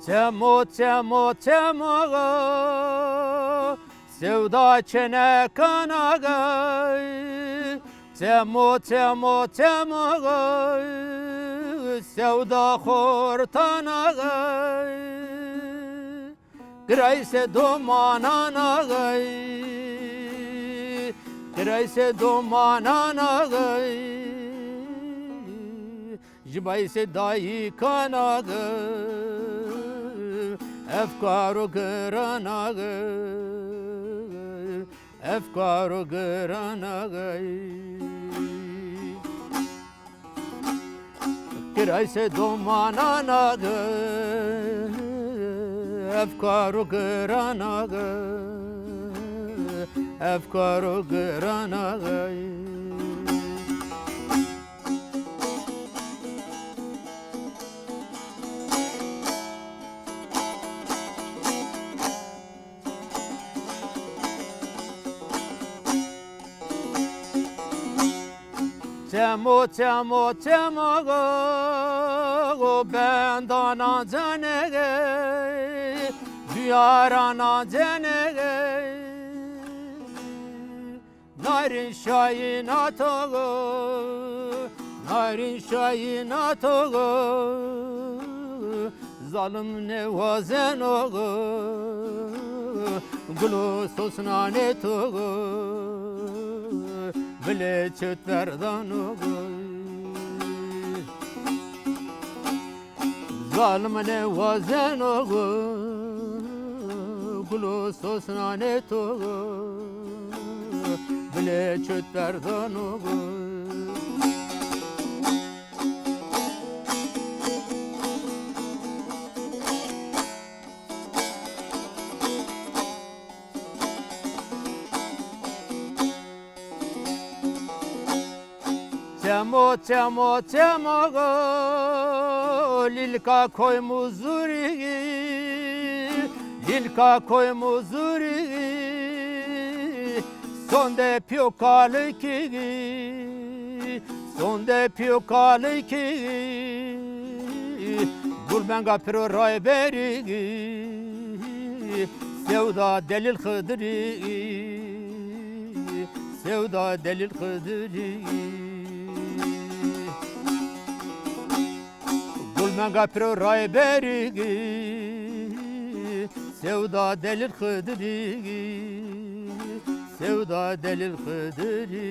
Temo temo temo sevda çene kanagay Temo temo temo sevda hortanagay Grayse domananagay Grayse domananagay Jibayse dayi kanagay Efkaru gıranagay Efkaru gıranagay Kirayse domananagay Efkaru gıranagay Efkaru gıranagay Temo temo temo go bendana cenege diyarana cenege narin şahin atogo narin şahin atogo zalim nevazen ogo gulu sosnane togo bile çötlerden oğul Zalimine vazen oğul Kulu sosnane toğul Bile çötlerden oğul Temo temo temo go lilka koy muzuri lilka koy muzuri sonde piokaliki sonde piokaliki gurbenga pro rayberi sevda delil khidri sevda delil khidri Gulmenga pro rayberi sevda delil khidri sevda delil khidri